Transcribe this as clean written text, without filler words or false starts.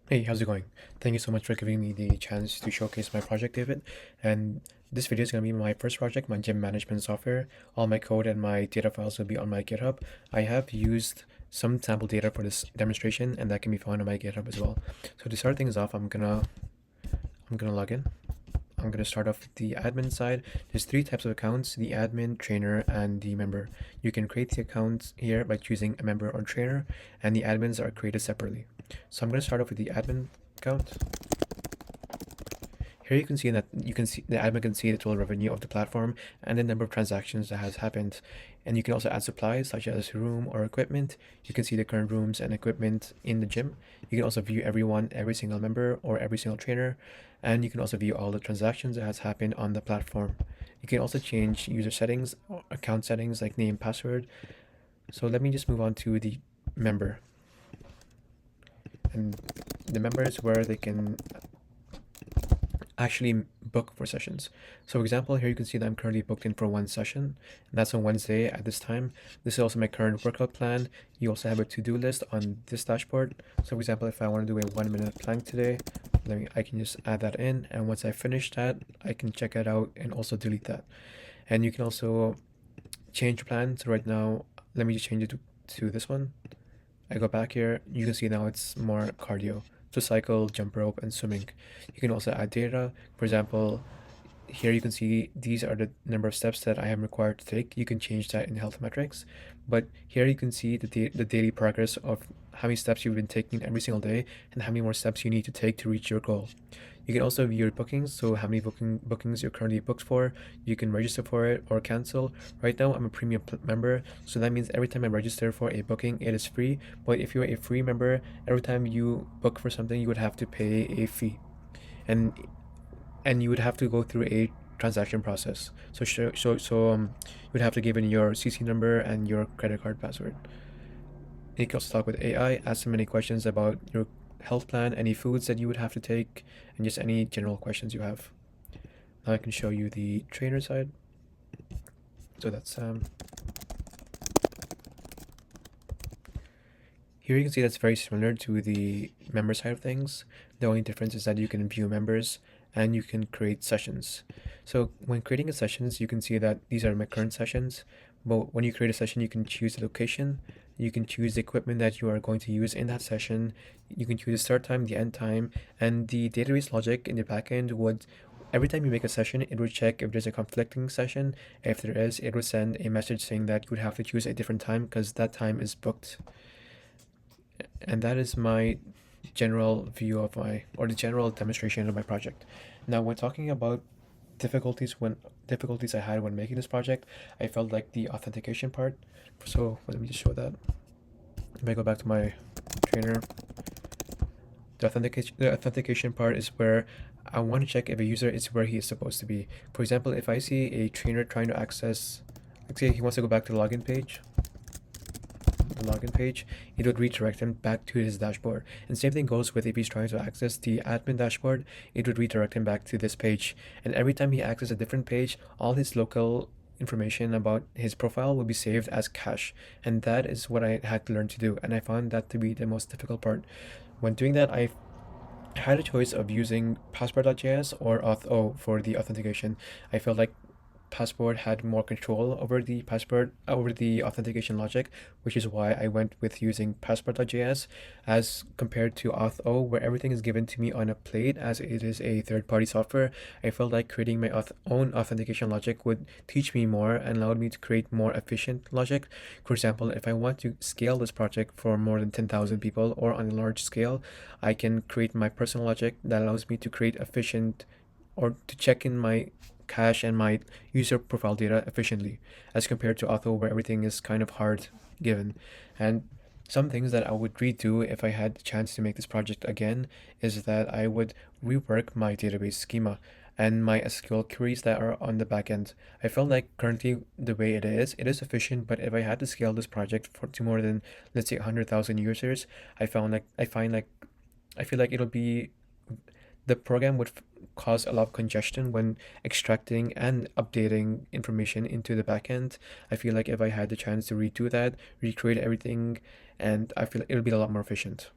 Hey, how's it going? Thank you so much for giving me the chance to showcase my project, David. And this video is going to be my first project, my gym management software. All my code and my data files will be on my GitHub. I have used some sample data for this demonstration, and that can be found on my GitHub as well. So to start things off, I'm gonna log in. I'm going to start off with the admin side. There's three types of accounts: the admin, trainer, and the member. You can create the accounts here by choosing a member or trainer, and the admins are created separately. So I'm going to start off with the admin account. Here you can see that the admin can see the total revenue of the platform and the number of transactions that has happened. And you can also add supplies such as room or equipment. You can see the current rooms and equipment in the gym. You can also view every single member or every single trainer. And you can also view all the transactions that has happened on the platform. You can also change user settings, or account settings like name, password. So let me just move on to the member. And the member is where they can actually book for sessions. So for example, here you can see that I'm currently booked in for one session, and that's on Wednesday at this time. This is also my current workout plan. You also have a to-do list on this dashboard. So for example, if I want to do a 1 minute plank today, I can just add that in, and once I finish that, I can check it out and also delete that. And you can also change your plan. So right now, let me just change it to this one. I go back here, you can see now it's more cardio. So cycle, jump rope, and swimming. You can also add data. For example, here you can see these are the number of steps that I am required to take. You can change that in health metrics. But here you can see the daily progress of how many steps you've been taking every single day and how many more steps you need to take to reach your goal. You can also view your bookings, so how many bookings you're currently booked for. You can register for it or cancel. Right now, I'm a premium member, so that means every time I register for a booking, it is free. But if you're a free member, every time you book for something, you would have to pay a fee, and you would have to go through a transaction process. You would have to give in your CC number and your credit card password. And you can also talk with AI, ask them any questions about your health plan, any foods that you would have to take, and just any general questions you have. Now I can show you the trainer side. So that's here you can see that's very similar to the member side of things. The only difference is that you can view members and you can create sessions. So when creating a sessions, you can see that these are my current sessions. But when you create a session, you can choose the location, you can choose the equipment that you are going to use in that session, you can choose the start time, the end time, and the database logic in the backend would, every time you make a session, it would check if there's a conflicting session. If there is, it would send a message saying that you would have to choose a different time because that time is booked. And that is my general view of or the general demonstration of my project. Now, when talking about difficulties I had when making this project, I felt like the authentication part. So let me just show that. If I go back to my trainer, the authentication part is where I want to check if a user is where he is supposed to be. For example, if I see a trainer trying to access, let's say he wants to go back to the login page, it would redirect him back to his dashboard. And same thing goes with if he's trying to access the admin dashboard, it would redirect him back to this page. And every time he accesses a different page, all his local information about his profile will be saved as cache. And that is what I had to learn to do. And I found that to be the most difficult part. When doing that, I had a choice of using passport.js or auth0 for the authentication. I felt like Passport had more control over the authentication logic, which is why I went with using passport.js as compared to auth0, where everything is given to me on a plate as it is a third-party software. I felt like creating my own authentication logic would teach me more and allowed me to create more efficient logic. For example, if I want to scale this project for more than 10,000 people or on a large scale, I can create my personal logic that allows me to create efficient or to check in my cache and my user profile data efficiently as compared to auth0 where everything is kind of hard given. And some things that I would redo if I had the chance to make this project again is that I would rework my database schema and my SQL queries that are on the back end. I felt like currently the way it is efficient, but if I had to scale this project to more than, let's say, 100,000 users, I feel like it'll be the program would cause a lot of congestion when extracting and updating information into the backend. I feel like if I had the chance to redo that, recreate everything, and I feel like it'll be a lot more efficient.